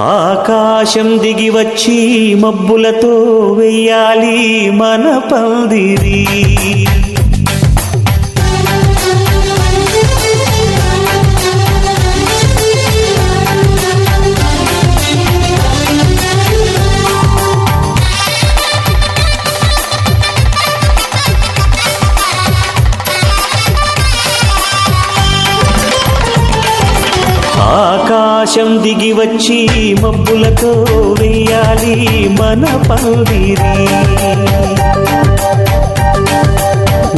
ఆకాశం దిగి వచ్చి మబ్బులతో వెయ్యాలి మన పందిరి. ఆకాశం దిగి వచ్చి మబ్బులతో వెయ్యాలి మన పందిరి.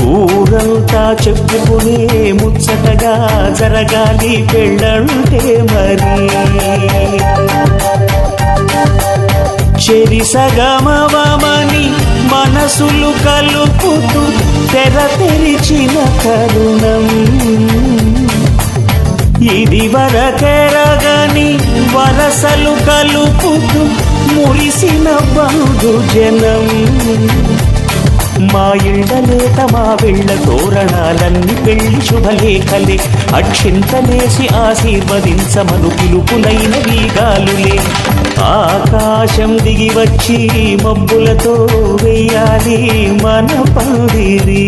ఊరంతా చెప్పుకునే ముచ్చటగా జరగాలి పెళ్ళంటే మరి. చెరిసగమవమని మనసులు కలుపుతూ తెర తెరిచిన తరుణం ఇది వరకెరగని వరసలు కలుపుతూ మురిసిన బంధు జనం. మా ఇళ్ళలేత మా వెళ్ళ తోరణాలన్నీ పెళ్లి శుభలేఖలే. అక్షింతలేసి ఆశీర్వదించమను పిలుపులైన వీగాలులే. ఆకాశం దిగి వచ్చి మబ్బులతో వెయ్యాలి మన పందిరి.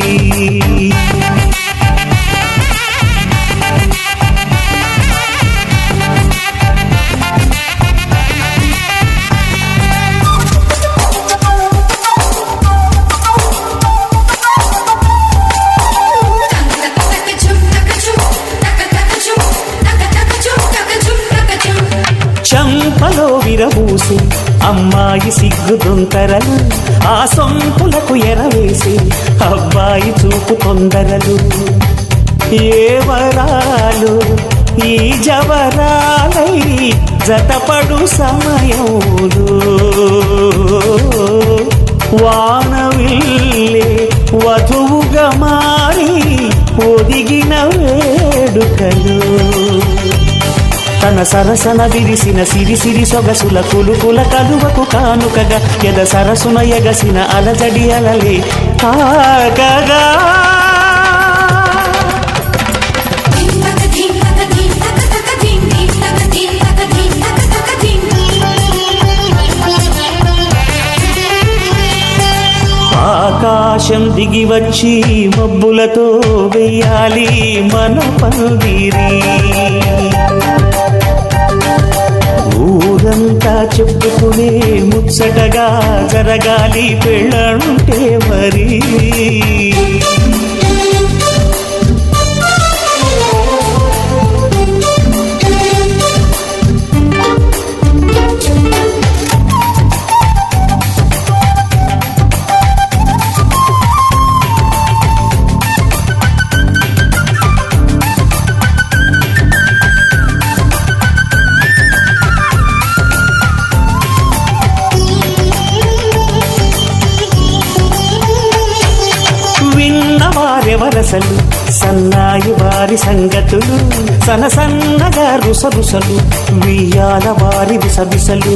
చంపలో విరబూసి అమ్మాయి సిగ్గు దొంతరలు, ఆ సొంపులకు ఎరవేసి అబ్బాయి చూపు తొందరలు. ఏ వరాలు ఈ జవరాలై జతపడు సమయంలో వానవిల్లే వధువుగా మారి ఒదిగిన వేడుకలు. తన సరసన విరిసిన సిరిసిరి సొగసుల కులుకుల కలువకు కానుకగా ఎద సరసున ఎగసిన అలజడి అలలే కాగగా. ఆకాశం దిగి వచ్చి మబ్బులతో వెయ్యాలి మన పందిరి. ఊరంతా చెప్పుకునే ముచ్చటగా జరగాలి పెళ్ళంటే మరి. వరసలు సన్నాయి వారి సంగతులు సనసన్నగా రుసరుసలు వియ్యాల వారి విసవిసలు.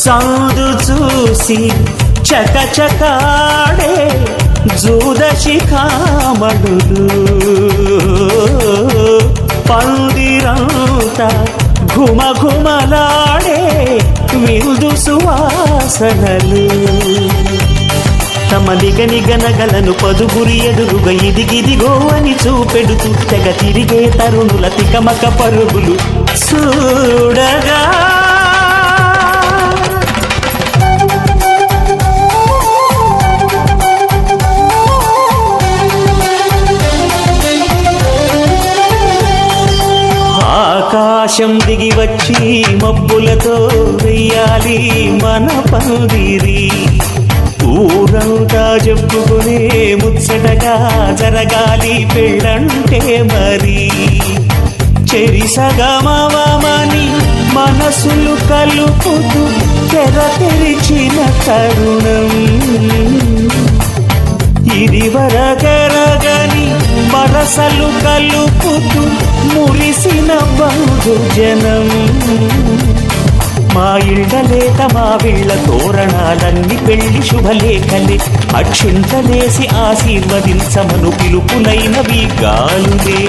సందు చూసి చకచకాడే జూదశిఖామణులు పందిరంతా ఘుమఘుమలాడే విందు సువాసనలు. తమ నిగనిగనగలను పదుగురి ఎదురుగా ఇదిగిదిగో అని చూపెడుతూ తెగ తిరిగే తరుణుల తికమక పరుగులు చూడగా. ఆకాశం దిగి వచ్చి మబ్బులతో వెయ్యాలి మన పందిరి. ఊరంతా చెప్పుకునే ముచ్చటగా జరగాలి పెళ్ళంటే మరి. చెరిసగమవమని మనసులు కలుపుతూ తెర తెరిచిన తరుణం ఇది వరకెరగని వరసలు కలుపుతూ మురిసిన బంధు జనం. మా ఇళ్ళలేత మా వీళ్ళ తోరణాలన్నీ పెళ్లి శుభలేఖలే. అక్షింతలేసి ఆశీర్వదించమను పిలుపులైనవి గాలులే.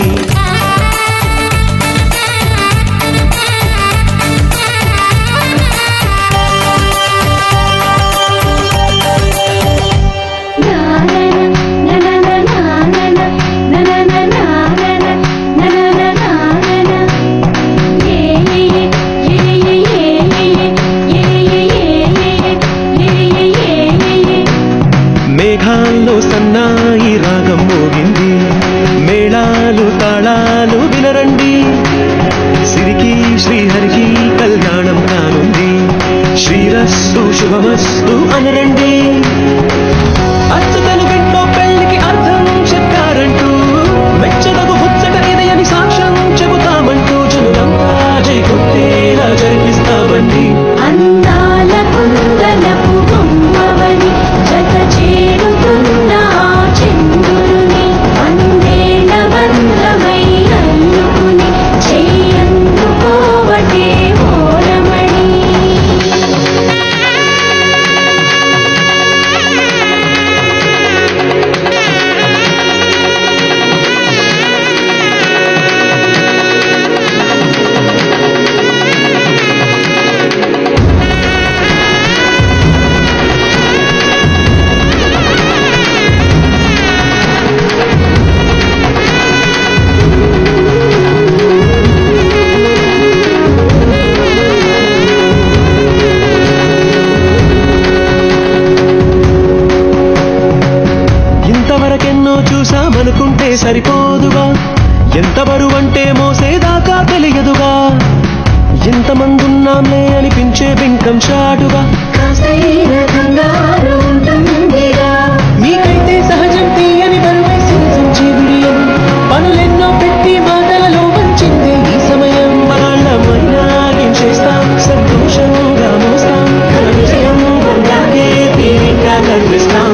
శుభమస్తు శుభమస్తు అనరండి. అచ్చతను ఇంట్లో పెళ్లికి అర్థం చెప్పారంటూ మెచ్చదగు ముచ్చట ఇది అని సాక్ష్యం చెబుతామంటూ జనులంతా జై కొట్టేలా జరిపిస్తామండి. అందాల కుందనపు బొమ్మవని జత చేరుతున్న ఆ చంద్రుని వందేళ్ల బంధమై అల్లుకుని చెయ్యందుకోవటే ఓరమణి. ఇంతవరకెన్నో చూసామనుకుంటే సరిపోదుగా, ఎంత బరువంటే మోసేదాకా తెలియదుగా. ఎంతమందున్నాంలే అనిపించే బింకం చాటుగా కాస్తైన కంగారు ఉంటుందిరా. మీకైతే సహజం తీయని బరువై సించించి బిడియం పనులెన్నో పెట్టి మాటలలో వంచింది ఈ సమయం. వాళ్ళమైనా ఏం చేస్తాం, సంతోషంగా మోస్తాం, ఘన విజయం పొందాకే తీరిగ్గా కనిపిస్తాం.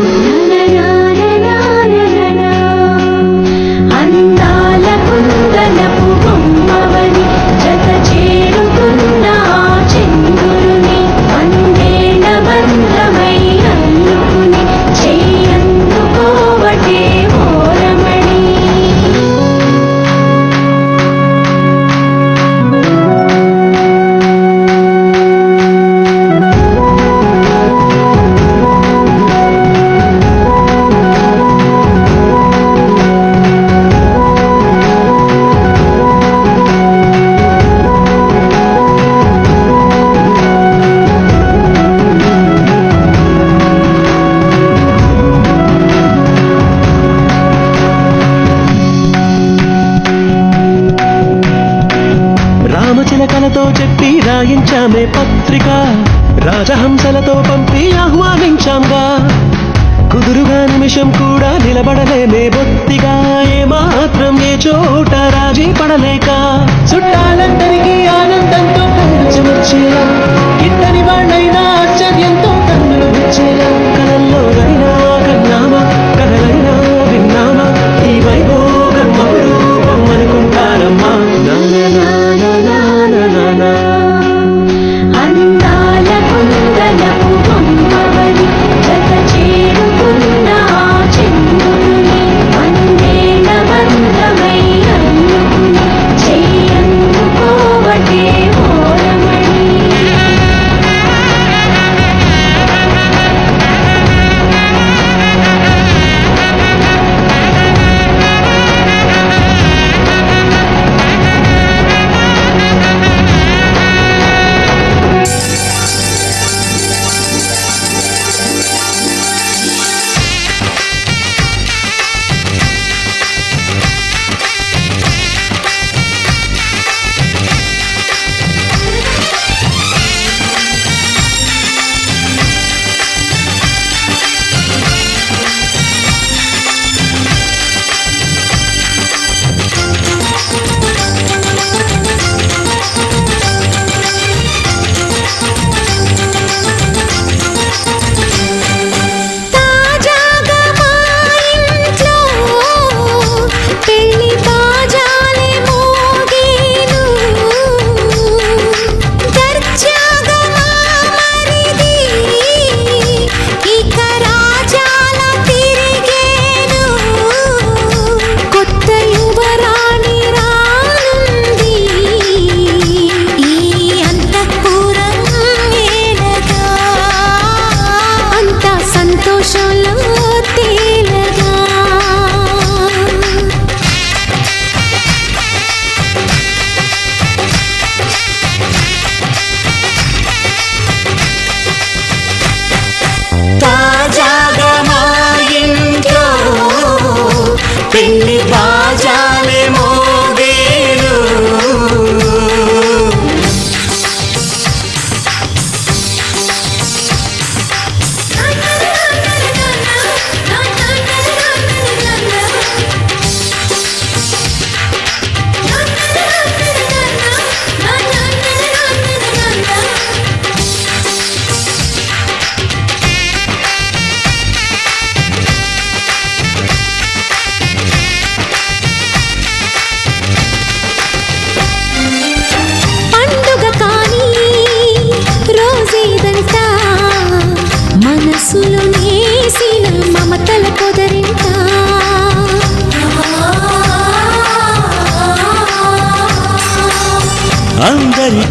అందాల కుందనపు బొమ్మవని జత చేరుతున్న ఆ చంద్రుని వందేళ్ల బంధమై అల్లుకుని చెయ్యందుకోవటే ఓరమణి. రామచిలకలతో చెప్పి రాయించామే పత్రిక, రాజహంసలతో పంపి ఆహ్వానించాంగా. కుదురుగా నిమిషం కూడా నిలబడలేమే బొత్తిగా, ఏమాత్రం ఏ చోట రాజీ పడలేక. చుట్టాలందరికీ ఆనందంతో కలిసి వచ్చేలా, ఇద్దరి వాళ్ళైనా ఆశ్చర్యంతో కన్నులు వచ్చేలా. కలల్లోనైనా కన్నామా, కలలైనా విన్నామా, ఈ వైభోగం అపురూపం అనుకుంటారమ్మా. అందాల కుందనపు బొమ్మవని జత చేరుతున్న ఆ చంద్రుని వందేళ్ల బంధమై అల్లుకుని చెయ్యందుకోవటే ఓరమణి.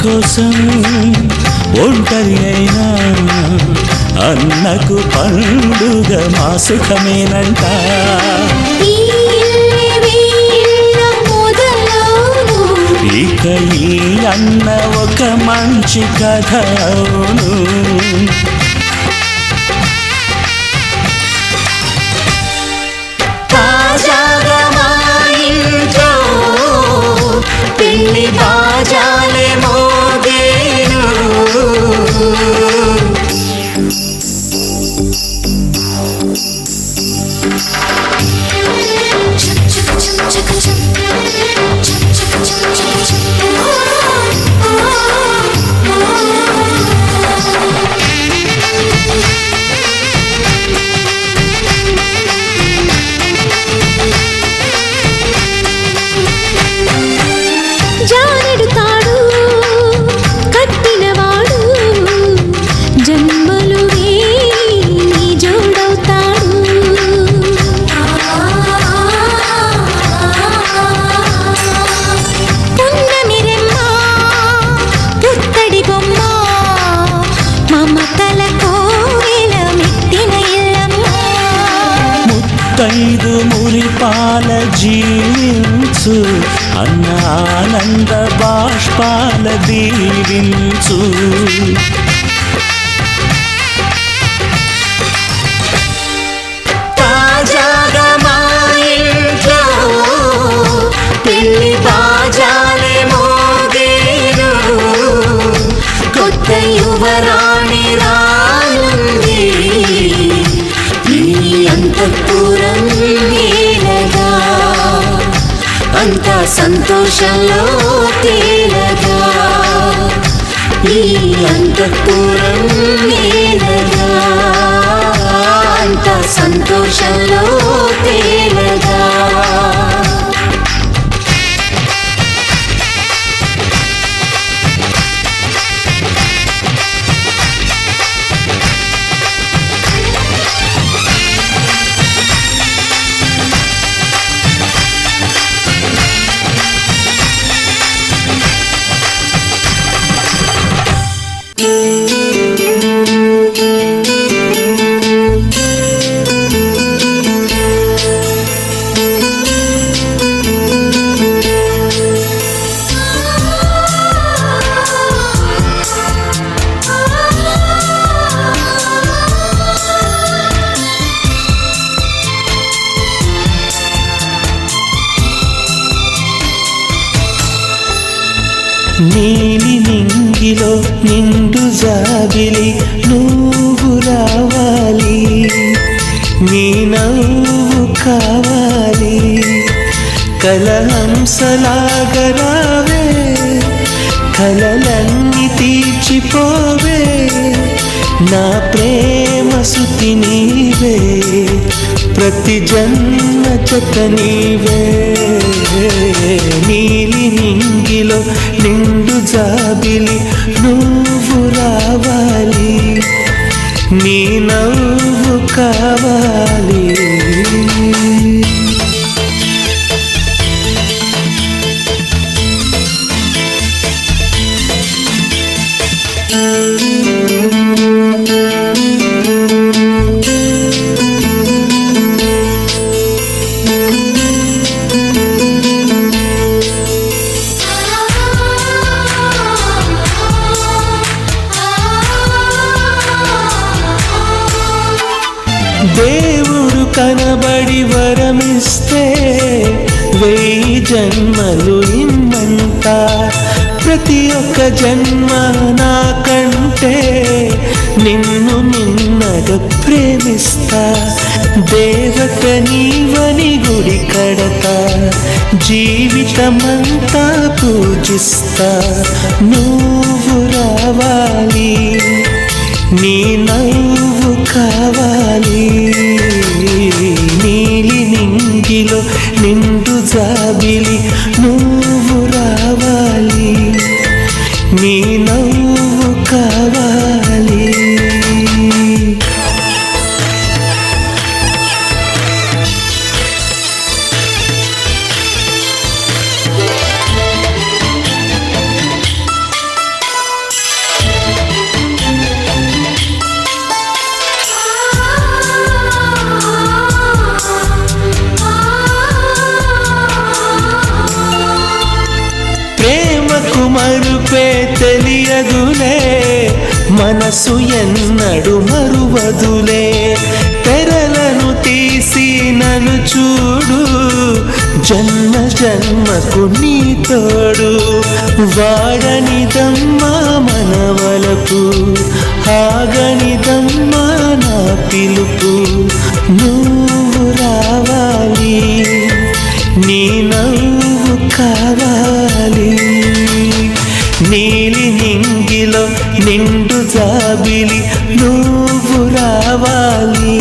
కోసం ఒంటరి అయినా అన్నకు పండుగ మా సుఖమేనంట. ఈ ఇల్లే వీళ్ళ మొదలవును. ఇక ఈ అన్న ఒక మంచి కథ అవును. తాజాగా మా ఇంట్లో పెళ్లి బాజాలే మోగేను. జానెడు తాడు కట్టినవాడు జన్మలు వేయి జోడవుతాడు. పున్నమిరెమ్మ పుత్తడి బొమ్మ మమతల కోవెల మెట్టిన ఇల్లమ్మ. ముత్తైదు మురిపాల జీవించు అన్న ఆనంద బాష్పాల దీవించు. తాజాగా మా ఇంట్లో పెళ్లి బాజాలే మోగేను. కొత్త యువరాణి రానుంది ఈ అంతఃపురం ఏలగా. అంత సంతోషంలో తేలగా ఈ అంతఃపురం ఏలగా. అంత సంతోషంలో తేలగా. నీలి నింగిలో నిండు జాబిలి నువ్వు రావాలి. నీ నవ్వు కావాలి. కలహంసలాగా రావే కలలన్నీ తీర్చిపోవే. నా ప్రేమ సుతి నీవే ప్రతి జన్మ జత నీవే. నీలి నింగిలో నిండు జాబిలి నువ్వు రావాలి. నీ నవ్వు కావాలి. దేవుడు కనబడి వరమిస్తే 1000 జన్మలు ఇమ్మంట. ప్రతి ఒక్క జన్మ నాకంటే నిన్ను నిన్నగా ప్రేమిస్తా. దేవత నీవని గుడి కడతా. జీవితమంతా పూజిస్తా. నువ్వు రావాలి. నీ నవ్వు కావాలి. నీలి నింగిలో నిండు జాబిలి నువ్వు రావాలి. నీ నవ్వు కావాలి. తెలియదులే మనసు ఎన్నడు మరువదులే తెరలను తీసి నన్ను చూడు జన్మ జన్మకు నీ తోడు వాడనిదమ్మా మనవలపు ఆగనిదమ్మా నా పిలుపు నువ్వు రావాలి నీ నవ్వు కావాలి నీలి నింగిలో నిండు జాబిలి నువ్వు రావాలి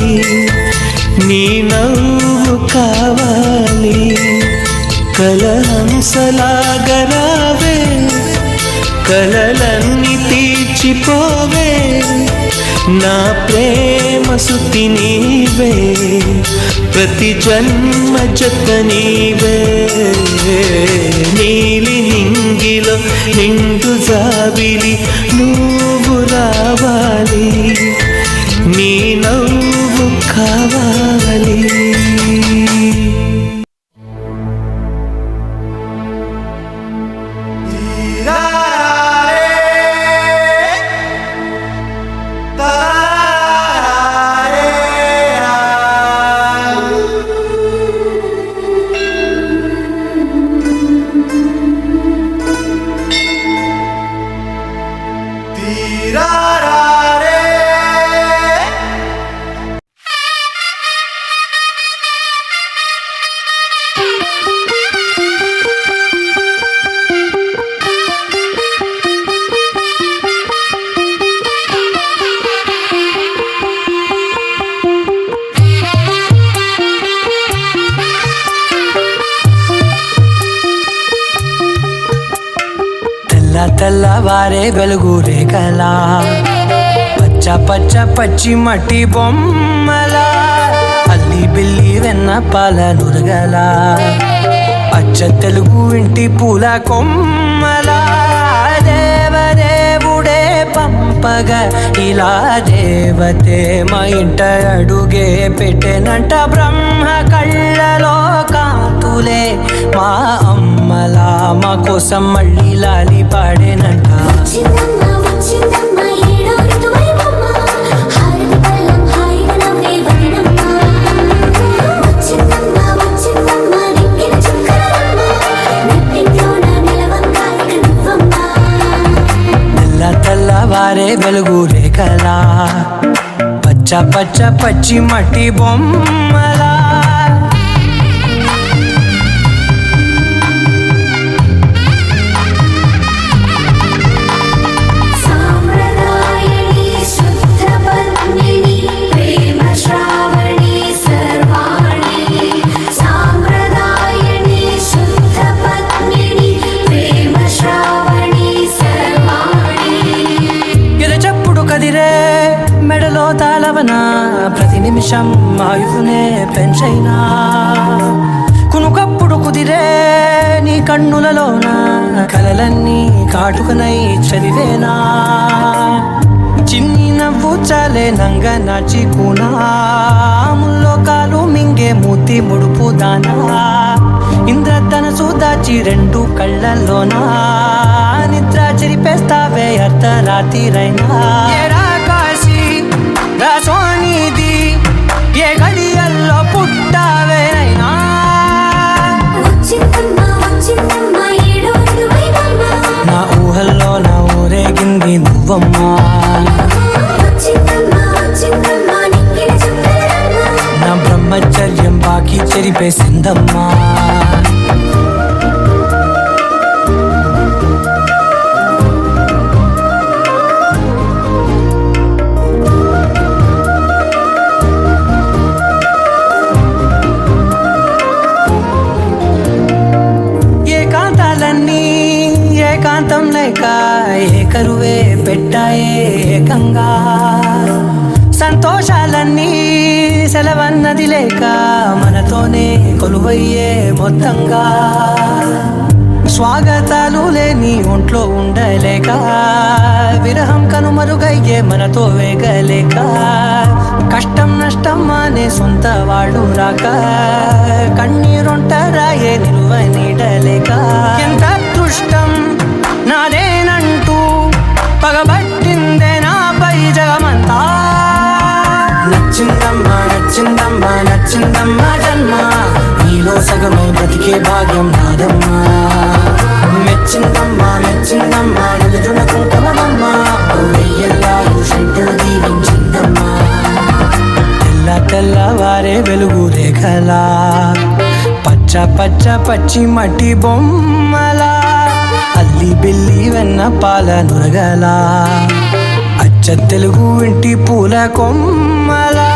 నీ నవ్వు కావాలి కలహంసలాగరావే కలలన్నీ తీర్చిపోవే నా ప్రేమ సుతి నీవే ప్రతి జన్మ జత నీవే నీలి నింగిలో నిండు జాబిలి నువ్వు రావాలి నీ నవ్వు కావాలి తెల్లవారే వెలుగు రేఖలా పచ్చ పచ్చ పచ్చి మట్టి బొమ్మలా అల్లి బిల్లి వెన్న పాల నురగలా అచ్చ తెలుగు ఇంటి పూల కొమ్మలా దేవదేవుడే పంపగా ఇలా దేవతే మా ఇంట అడుగే పెట్టెనంట బ్రహ్మ కళ్ళలో కాంతులే మా అమ్మలా మా కోసం మళ్ళీ లాలి పాడేనంట తెల్లవారే వెలుగు రేఖలా పచ్చ పచ్చ పచ్చి మట్టి బొమ్మలా మెడలో తాళవన ప్రతి నిమిషం ఆయువునే పెంచైనా కునుకప్పుడు కుదిరే నీ కన్నులలోన కలలన్నీ కాటుకనై చదివేనా చిన్ని నవ్వు చాలే నంగ నాచి కూనాముల్లో కాలు మింగే మూతి ముడుపు దానా ఇంద్రధనసు దాచి రెండు కళ్ళల్లోనా నిద్ర చెరిపేస్తావే అర్ధరాత్రిరైనా సోనిది ఏ గడియల్లో పుట్టావేనైనా నా ఊహల్లో నా ఊరేగింది నువ్వమ్మా నా బ్రహ్మచర్యం బాకీ చెరిపేసిందమ్మా ఏకాంతం లేక ఏకరువే పెట్టాయే ఏకంగా సంతోషాలన్నీ సెలవన్నది లేక మనతోనే కొలువయ్యే మొత్తంగా స్వాగతాలు లేని ఒంట్లో ఉండలేక విరహం కనుమరుగయ్యే మనతో వేగలేక కష్టం నష్టం అనే సొంత వాడు రాక కన్నీరొంటరాయే నిలువ నీడలేక ఎంత అదృష్టం నాదేనంటూ పెట్టిందే నాపై జగమంతా. నచ్చిందమ్మా నచ్చిందమ్మా నచ్చిందమ్మా జన్మ, నీలో సగమై బ్రతికే భాగ్యం నాదమ్మా. మెచ్చిందమ్మా మెచ్చిందమ్మా నుదుటిన కుంకుమమ్మా, వెయ్యల్లాలు శంకరు దీవించిందమ్మా. తెల్ల తెల్లవారే వెలుగు రేఖలా, పచ్చ పచ్చ పచ్చి మట్టి బొమ్మలా, అల్లి బిల్లి వెన్న పాల నురగలా, అచ్చ తెలుగు ఇంటి పూల కొమ్మలా.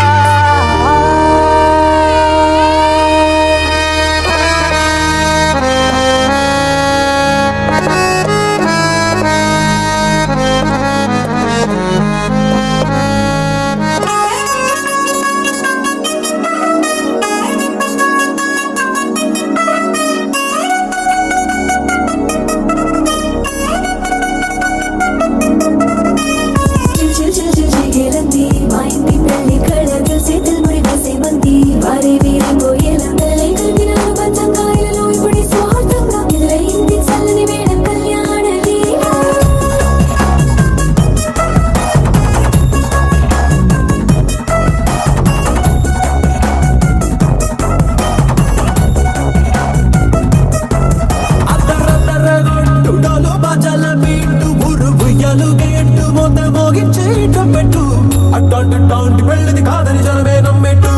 పెళ్ళిది కాదని జనమే నమ్మెట్టు.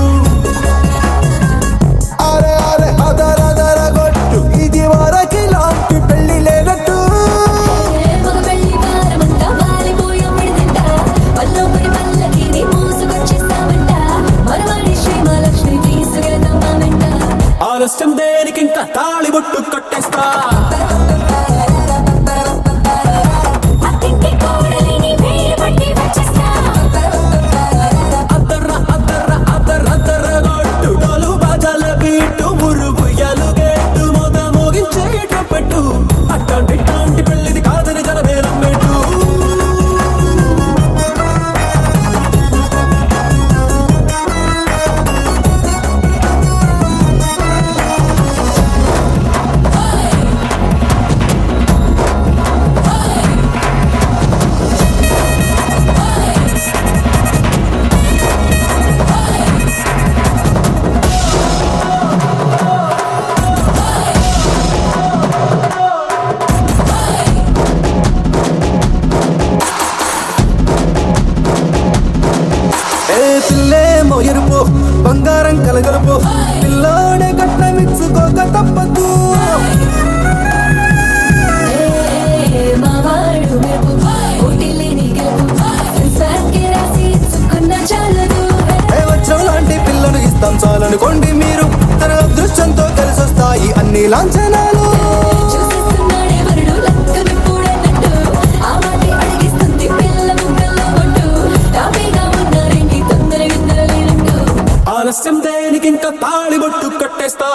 అరే అరే అదర కొట్టు, ఇది వరకి లాంటి పెళ్లి లేనట్టు. ఆలస్యం దేనికి, ఇంకా తాళిబొట్టు కట్టేస్తా. అట్లాంటి పెళ్ళిది కాదని జనమే నమ్మెట్టు. పిల్లేమో ఎరుపు బంగారం కలగలుపు, పిల్లోడే కట్నమిచ్చుకోక తప్పదు. వచ్చం లాంటి పిల్లను ఇస్తాం చాలనుకోండి మీరు, తన అదృష్టంతో కలిసి వస్తాయి అన్ని లాంఛనాలు. ఆలస్యం దేనికి, ఇంకా తాళిబొట్టు కట్టేస్తా.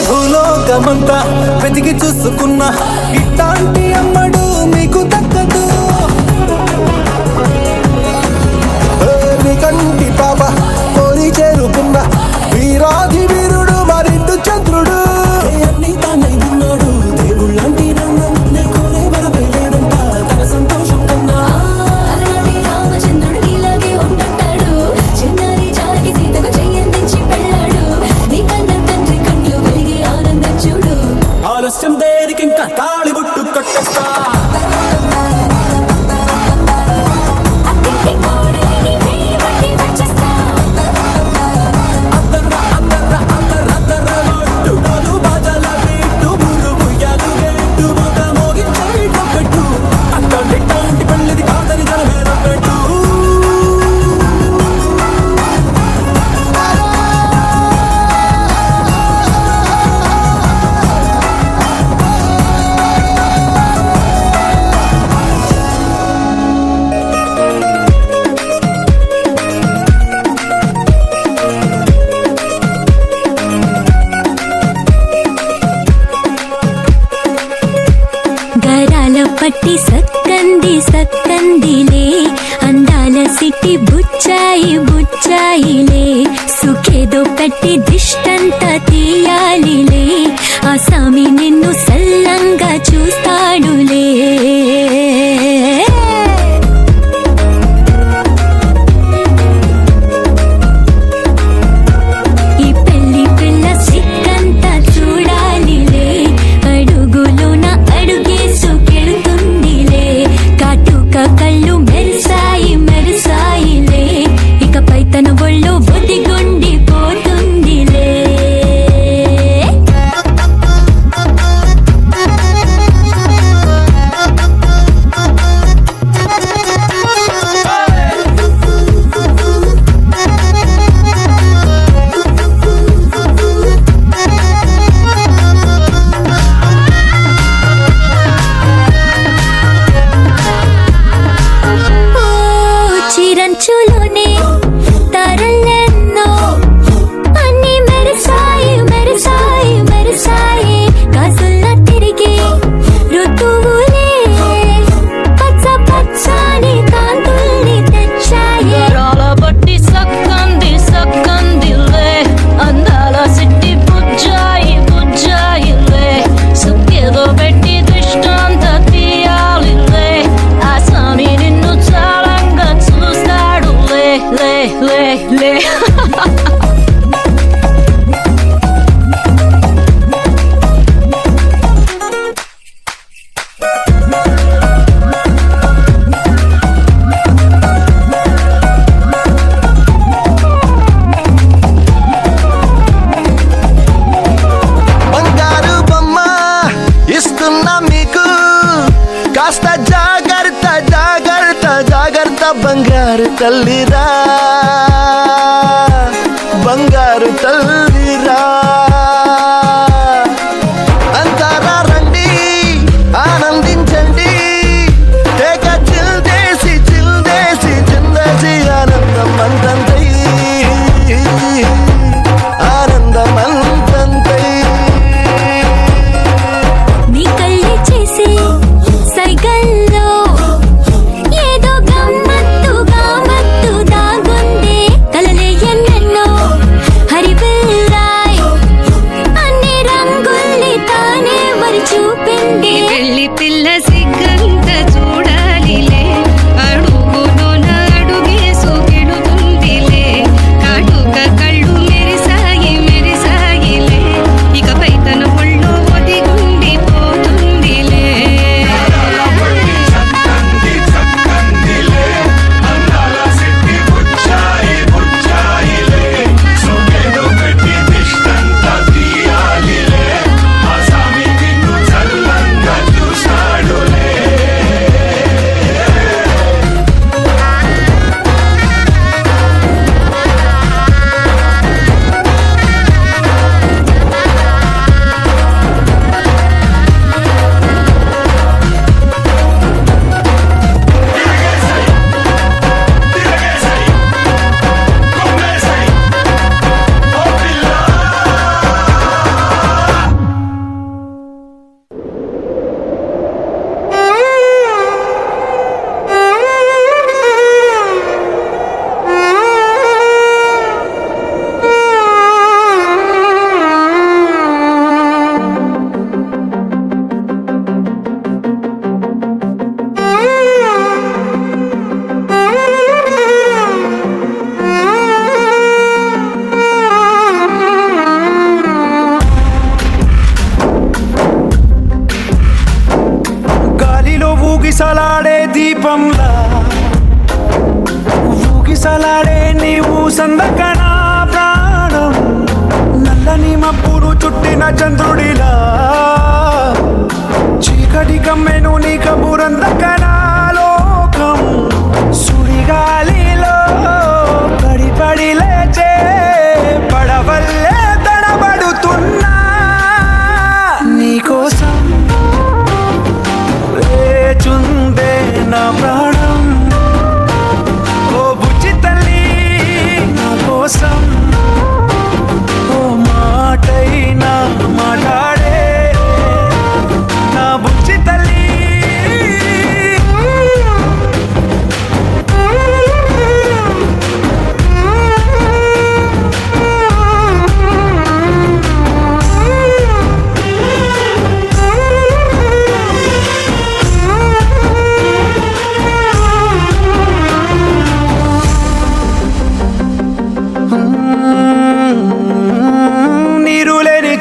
భూలోకమంతా వెతికి చూసుకున్నా, ఇట్లాంటి అమ్మడు మీకు దక్కదు. కంటి పాప కోరి చేరుకున్న వీరాధి వీరుడు మరిండు చంద్రుడు. అన్ని తానై ఉన్నాడు దేవుళ్ళంటి నన్ను, కోరే వరపై లేడంట తన సంతోషం కన్నా. రామచంద్రుడు ఇలాగే ఉంటుంటాడు, చిన్నారి జానకి సీతకు చెయ్యందించి పెళ్ళాడు. నీ కన్న తండ్రి కళ్ళు వెలిగి ఆనందం చూడు. ఆలస్యం దేనికి, ఇంకా తాళిబొట్టు కట్టు. సక్కందిలే అందాల సిట్టి బుచ్చాయి బుచ్చాయిలే సుఖేదో పెట్టి దిష్టంత తీయాలిలే ఆ స్వామి నిన్ను సల్లంగా చూస్తాడులే కళ్ళు మెరిసాయి మెరిసాయిలే ఇకపై తన ఒళ్ళు బుద్ధిగుండి పోతుందిలే చిరంచులోనే తరలెన్నో అన్ని మెరిసాయి మెరిసాయి మెరిసాయి గాజుల్లా తిరిగి ఋతువులే పచ్చ పచ్చని కాంతుల్ని తెచ్చాయి బట్టి సక్కంది సక్కందిలే అందాల సిట్టి బుజ్జాయి బుజ్జాయిలే సుఖేదో పెట్టి దృష్టాంత తీయాలిలే ఆ స్వామి నిన్ను చాలంగా చూస్తాడు లే లే లే లే బంగారు బొమ్మ ఇస్తున్నా మీకు కాస్త జాగ్రత్త జాగ్రత్త జాగ్రత్త బంగారు తల్లిరా బంగారు తల్లిరా అంతారా రండి ఆనందించండి తేక చిల్దేసి చిందేసి ఆనందం అంతంతై ఆనందం అంతంతై నీ కళ్ళే చేసే సైగల్లో ఏదో గమ్మత్తుగా మత్తు దాగుందే కలలే ఎన్నెన్నో హరిబిల్లాయ్ అన్ని రంగుల్ని తానే మరి చూపింది పెళ్లి పిల్ల సిగ్గంత చూడాలిలే అడుగులోన అడుగేసు కెడుతుందిలే కాటుక కళ్ళు మెరిసాయి మెరిసాయిలే ఇకపై తన ఒళ్ళు ఒదిగుండి పోతుందిలే గాలిలో ఊగిసలాడే దీపంలా ఊగిసలాడే నీవు సందకనా ప్రాణం నల్లని మబ్బులు చుట్టిన చంద్రుడిలా చీకటి కమ్మెను నీ కబురందకనా లోకం సుడిగాలిలో పడి పడి లేచే పడవల్లే తడబడుతున్నా నీకోసం వేచుందే నా ప్రాణం ఓ బుజ్జి తల్లి నా కోసం ఓ మాటైనా మాట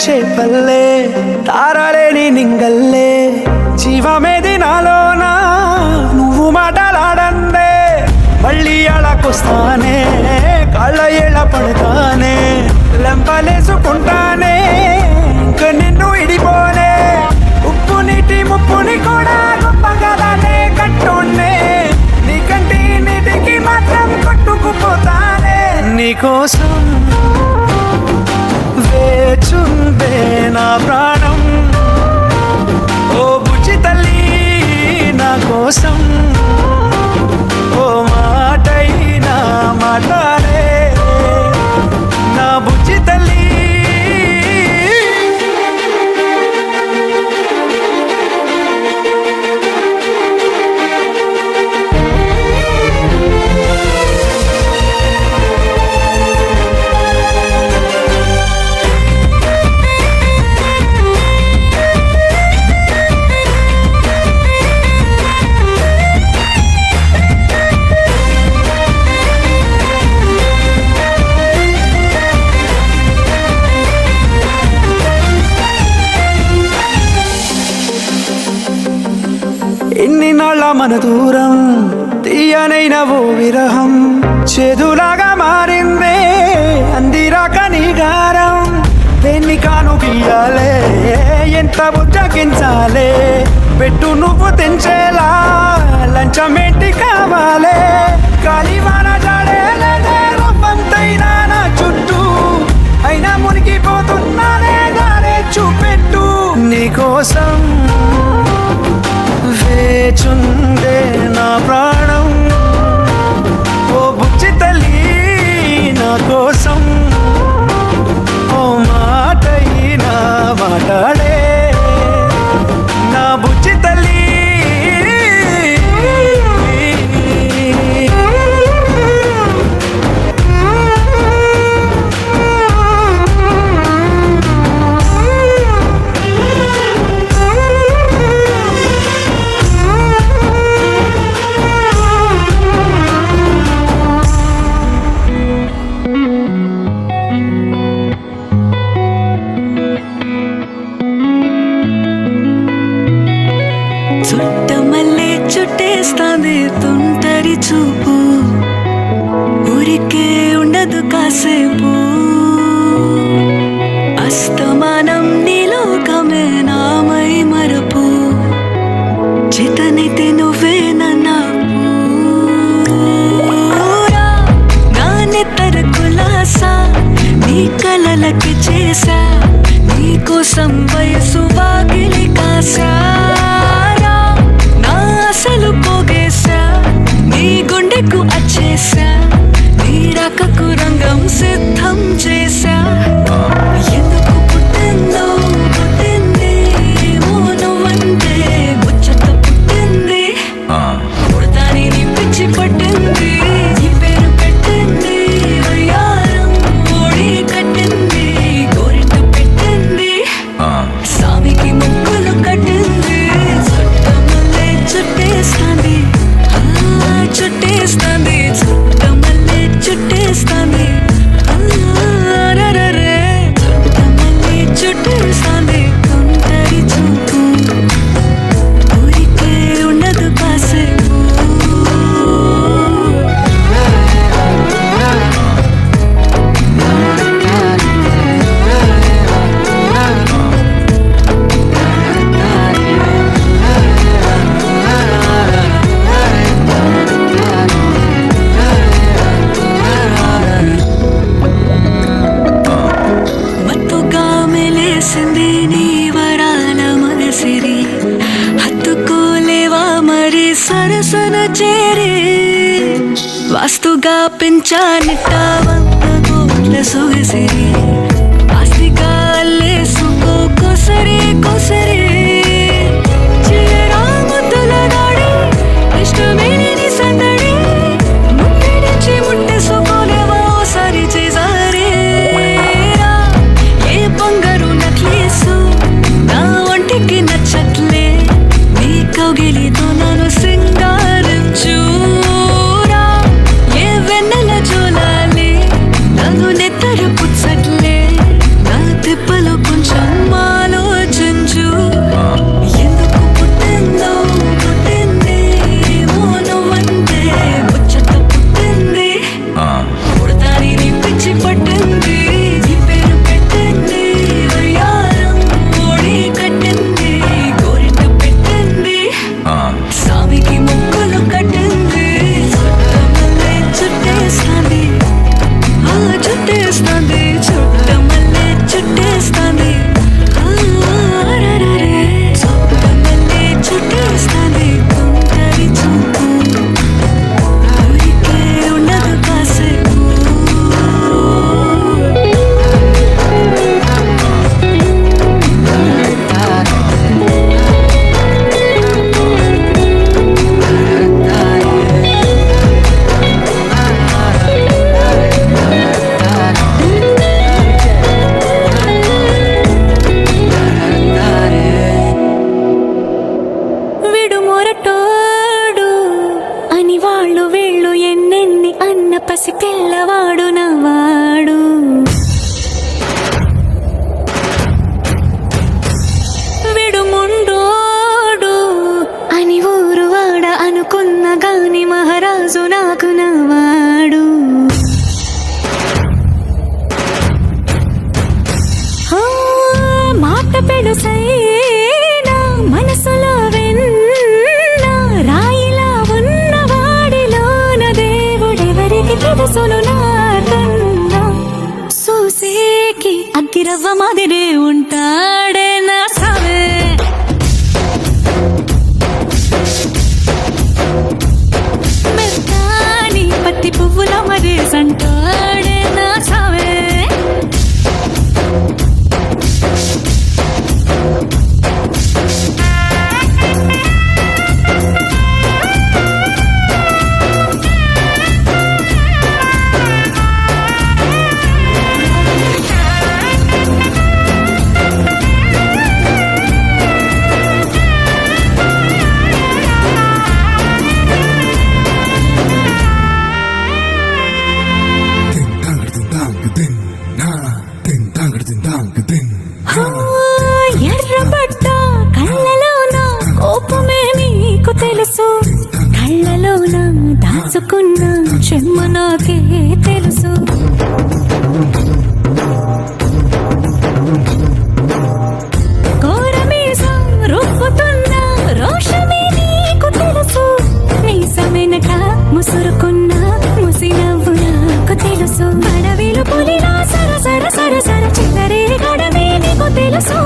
చేపల్లే తారలేని నింగల్లే జీవమేది నాలోనా నువ్వు మాటలాడందే మళ్ళీ అళకొస్తానే కాళ్ళ ఏళ్ళ పడతానే లెంపలేసుకుంటానే ఇంక నిన్ను ఇడిపోనే ఉప్పు నీటి ముప్పుని కూడా గొప్పగలనే కట్టునే నీకంటి నీటికి మాత్రం కొట్టుకుపోతానే నీకోసం వేచుందే నా ప్రాణం ఓ బుజ్జి తల్లి నా కోసం ఓ మాటైనా మాట్లాడే నా బుజ్జి తల్లి ఎన్ని నాళ్ళ మన దూరం తీయనైన ఓ విరహం చేదులాగా మారిందే అందిరాక నీ గారం దేన్ని కాను గీయాలే ఎంత బుజ్జగించాలే పెట్టు నువ్వు తెంచేలా లంచమేంటి కావాలే కాలివాన జాడేలేదే రవ్వంతైనా నా చుట్టూ అయినా మునిగిపోతున్నానే దారే చూపెట్టు నీకోసం వేచుందే నా ప్రాణం ఓ బుజ్జి తల్లి నా కోసం ఓ మాటైనా మాట్లాడే నా బుజ్జి తల్లి చుట్టమల్లే చుట్టేస్తాంది తుంటరి చూపు ఊరికే ఉండదు కాసేపు అస్తమానం నీలోకమే నామై మరపు చేతనైతే నువ్వే నన్నా నా నెత్తర కులాసా నీ కలలకి చేసా నీకోసం వయసు వాకిలి కాసా అసలు పోగేశా నీ గుండెకు అచ్చేసా నీ రాకకు రంగం సిద్ధం చేశా ఎందుకు పుట్టిందో పుట్టింది నువ్వంటే ముచ్చట పుట్టింది పుడతాని నీ పిచ్చి పట్టింది నీ పేరు పెట్టింది వయ్యారం ఓడి కట్టింది గోరింట పెట్టింది స్వామికి ముక్కులు కట్టింది చుట్టేస్తాంది చుట్టేస్తాంది చుట్టమల్లే చుట్టేస్తాంది చుట్టమల్లే చుట్టేస్తాంది తుంటరి చూపు ఊరికే ఉండదు కాసేపు మత్తుగా మెలేసింది నీ వరాల మనసిరి హత్తుకోలేవా మరి సరసన చేరి వాస్తుగా పెంచానిట్ట 100 కోట్ల సొగసిరి ఆస్తిగా అల్లేసుకో కొసరి కొసరి చిల్లరా ముద్దుల దాడి ఇష్టమేని సందడి ముట్టడించి ముట్టేసుకోలేవా ఓసారి చేసారే ఏ బంగారు నక్లీసు నా ఒంటికి నచ్చట్లే నీ కౌగిలితో నన్ను సింగారించూరా ఏ వెన్నెల జోలాలి నన్ను నెత్తరు పుచ్చట్లే వెలుసైనా మనసులో వెన్న రాయిలా ఉన్నవాడిలోన దేవుడెవరికి తెలుసును నాకన్నా చూసేకి అగ్గిరవ్వ మాదిరే ఉంటాడే నా సావే మెత్తాని పత్తి పువ్వుల మరేసంటాడే నా సావే ఎర్రబడ్డ కళ్ళలోన కోపమే నీకు తెలుసు కళ్ళలోన దాచుకున్న చెమ్మ నాకే తెలుసు కోరమీసం రుప్పుతున్న రోషమే నీకు తెలుసు మీసమెనక ముసురుకున్న ముసినవ్వు నాకు తెలుసు అడవిలు పులిలా సరసర సరసర చిల్లరే గడమే నీకు తెలుసు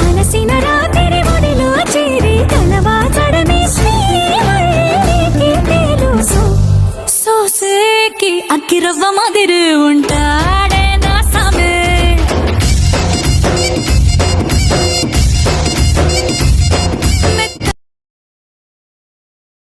అలసిన రాత్రి ఒడిలో చేరి కలవాచడమే శ్రీవల్లికి తెలుసు సోసేకి అగ్గిరవ్వ మాదిరి ఉంటా